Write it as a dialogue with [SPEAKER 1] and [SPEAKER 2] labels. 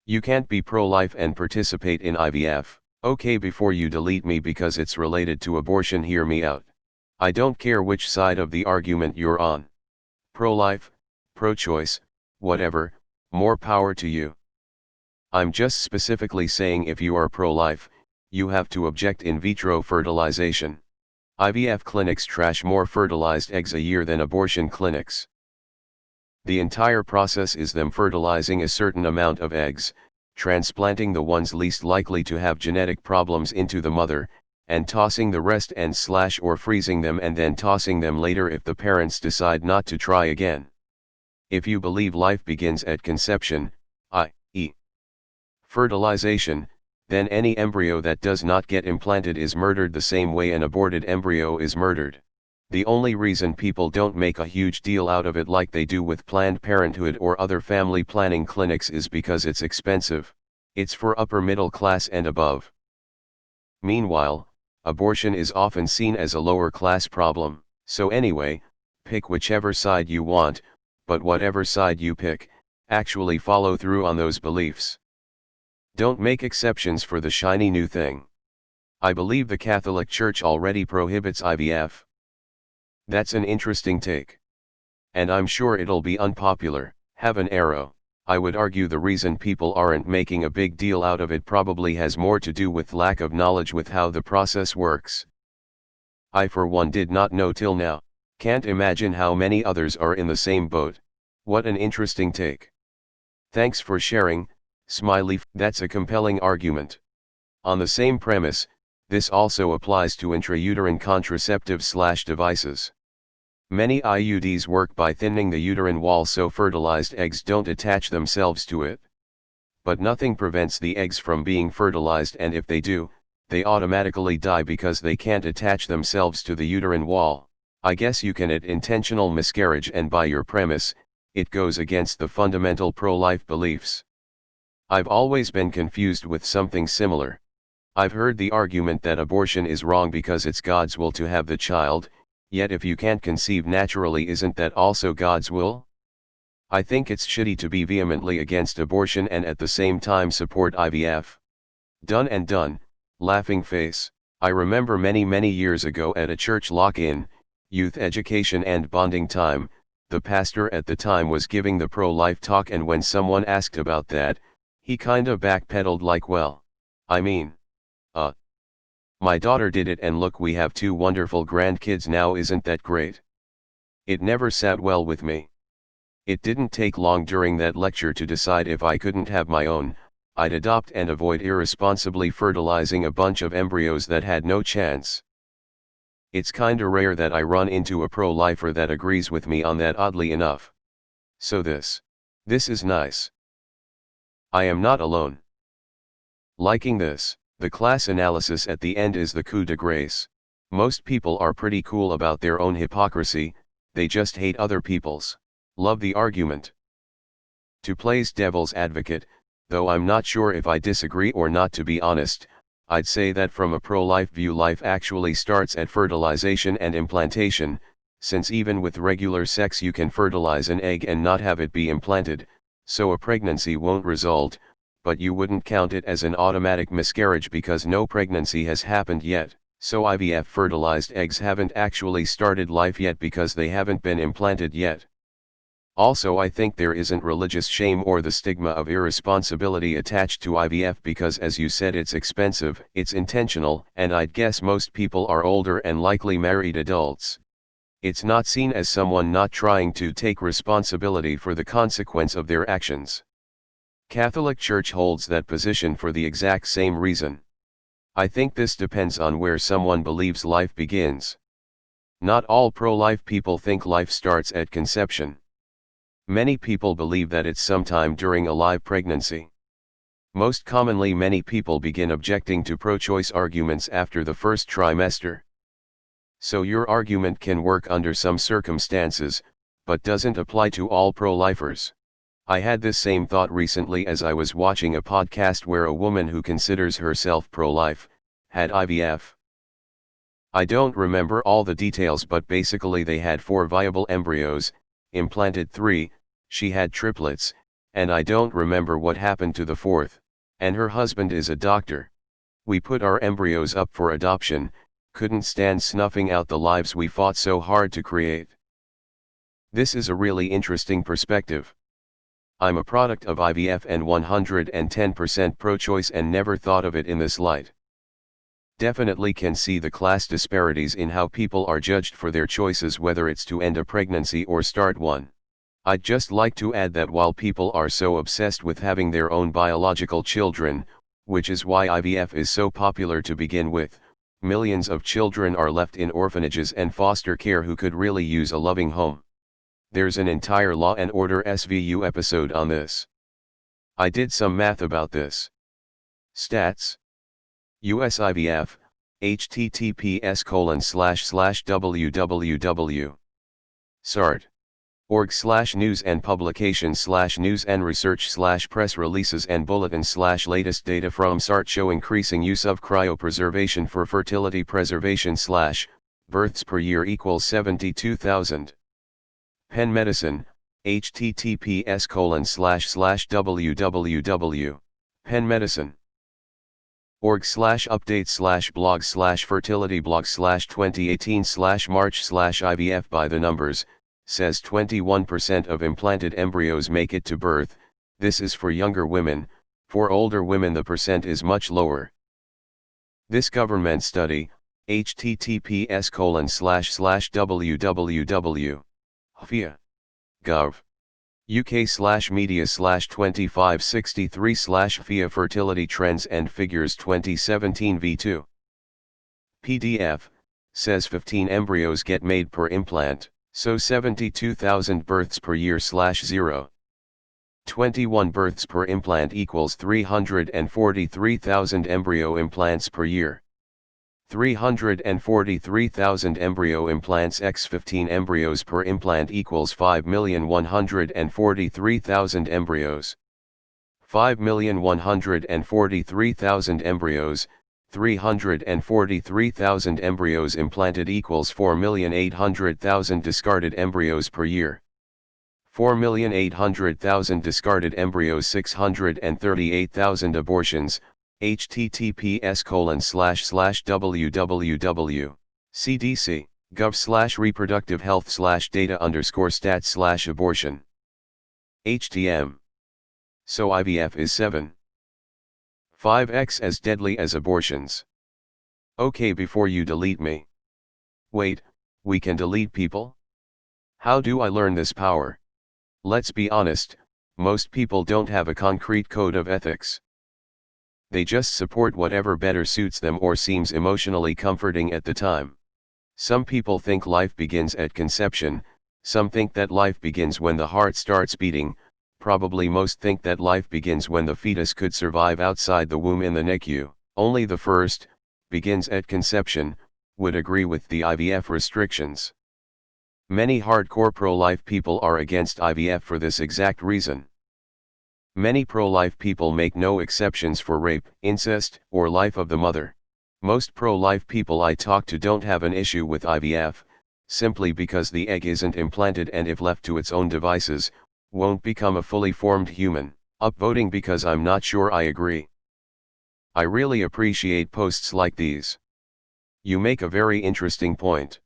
[SPEAKER 1] You can't be pro-life and participate in IVF. Okay, before you delete me because it's related to abortion, hear me out. I don't care which side of the argument you're on. Pro-life, pro-choice, whatever, more power to you. I'm just specifically saying if you are pro-life, you have to object in vitro fertilization. IVF clinics trash more fertilized eggs a year than abortion clinics. The entire process is them fertilizing a certain amount of eggs, transplanting the ones least likely to have genetic problems into the mother, and tossing the rest or freezing them and then tossing them later if the parents decide not to try again. If you believe life begins at conception, i.e. fertilization, then any embryo that does not get implanted is murdered the same way an aborted embryo is murdered. The only reason people don't make a huge deal out of it like they do with Planned Parenthood or other family planning clinics is because it's expensive. It's for upper middle class and above. Meanwhile, abortion is often seen as a lower class problem, so anyway, pick whichever side you want, but whatever side you pick, actually follow through on those beliefs. Don't make exceptions for the shiny new thing. I believe the Catholic Church already prohibits IVF. That's an interesting take. And I'm sure it'll be unpopular. Have an arrow. I would argue the reason people aren't making a big deal out of it probably has more to do with lack of knowledge with how the process works. I for one did not know till now. Can't imagine how many others are in the same boat. What an interesting take. Thanks for sharing, smiley. That's a compelling argument. On the same premise, this also applies to intrauterine contraceptives/devices. Many IUDs work by thinning the uterine wall so fertilized eggs don't attach themselves to it. But nothing prevents the eggs from being fertilized, and if they do, they automatically die because they can't attach themselves to the uterine wall. I guess you can add intentional miscarriage, and by your premise, it goes against the fundamental pro-life beliefs. I've always been confused with something similar. I've heard the argument that abortion is wrong because it's God's will to have the child, yet if you can't conceive naturally, isn't that also God's will? I think it's shitty to be vehemently against abortion and at the same time support IVF. Done and done, laughing face. I remember many years ago at a church lock-in, youth education and bonding time, the pastor at the time was giving the pro-life talk, and when someone asked about that, he kinda backpedaled like, well, I mean, my daughter did it and look, we have 2 wonderful grandkids now, isn't that great? It never sat well with me. It didn't take long during that lecture to decide if I couldn't have my own, I'd adopt and avoid irresponsibly fertilizing a bunch of embryos that had no chance. It's kinda rare that I run into a pro-lifer that agrees with me on that, oddly enough. So this is nice. I am not alone. Liking this. The class analysis at the end is the coup de grace. Most people are pretty cool about their own hypocrisy, they just hate other people's. Love the argument. To play devil's advocate, though I'm not sure if I disagree or not, to be honest, I'd say that from a pro-life view, life actually starts at fertilization and implantation, since even with regular sex you can fertilize an egg and not have it be implanted, so a pregnancy won't result, but you wouldn't count it as an automatic miscarriage because no pregnancy has happened yet, so IVF fertilized eggs haven't actually started life yet because they haven't been implanted yet. Also, I think there isn't religious shame or the stigma of irresponsibility attached to IVF because, as you said, it's expensive, it's intentional, and I'd guess most people are older and likely married adults. It's not seen as someone not trying to take responsibility for the consequence of their actions. Catholic Church holds that position for the exact same reason. I think this depends on where someone believes life begins. Not all pro-life people think life starts at conception. Many people believe that it's sometime during a live pregnancy. Most commonly, many people begin objecting to pro-choice arguments after the first trimester. So your argument can work under some circumstances, but doesn't apply to all pro-lifers. I had this same thought recently as I was watching a podcast where a woman who considers herself pro-life had IVF. I don't remember all the details, but basically they had 4 viable embryos, implanted 3, she had triplets, and I don't remember what happened to the fourth, and her husband is a doctor. We put our embryos up for adoption, couldn't stand snuffing out the lives we fought so hard to create. This is a really interesting perspective. I'm a product of IVF and 110% pro-choice and never thought of it in this light. Definitely can see the class disparities in how people are judged for their choices, whether it's to end a pregnancy or start one. I'd just like to add that while people are so obsessed with having their own biological children, which is why IVF is so popular to begin with, millions of children are left in orphanages and foster care who could really use a loving home. There's an entire Law and Order SVU episode on this. I did some math about this. Stats. US IVF, https://www. SART. org/news and publications/news and research/press releases and bulletins/latest data from SART show increasing use of cryopreservation for fertility preservation/ births per year equals 72,000. Penn Medicine, https://www. PennMedicine. org/updates/blog/fertilityblog/2018/March/IVF by the numbers, says 21% of implanted embryos make it to birth. This is for younger women. For older women the percent is much lower. This government study, https://www. FIA.gov. UK/media/2563/FIA Fertility Trends and Figures 2017 v2. PDF, says 15 embryos get made per implant, so 72,000 births per year /0. 21 births per implant equals 343,000 embryo implants per year. 343,000 embryo implants x 15 embryos per implant equals 5,143,000 embryos. 5,143,000 embryos, 343,000 embryos implanted equals 4,800,000 discarded embryos per year. 4,800,000 discarded embryos, 638,000 abortions. https://www.cdc.gov/reproductive-health/data_stats/abortion. HTM. So IVF is 7.5x as deadly as abortions. Okay, before you delete me. Wait, we can delete people? How do I learn this power? Let's be honest, most people don't have a concrete code of ethics. They just support whatever better suits them or seems emotionally comforting at the time. Some people think life begins at conception, some think that life begins when the heart starts beating, probably most think that life begins when the fetus could survive outside the womb in the NICU. Only the first, begins at conception, would agree with the IVF restrictions. Many hardcore pro-life people are against IVF for this exact reason. Many pro-life people make no exceptions for rape, incest, or life of the mother. Most pro-life people I talk to don't have an issue with IVF, simply because the egg isn't implanted and if left to its own devices, won't become a fully formed human. Upvoting because I'm not sure I agree. I really appreciate posts like these. You make a very interesting point.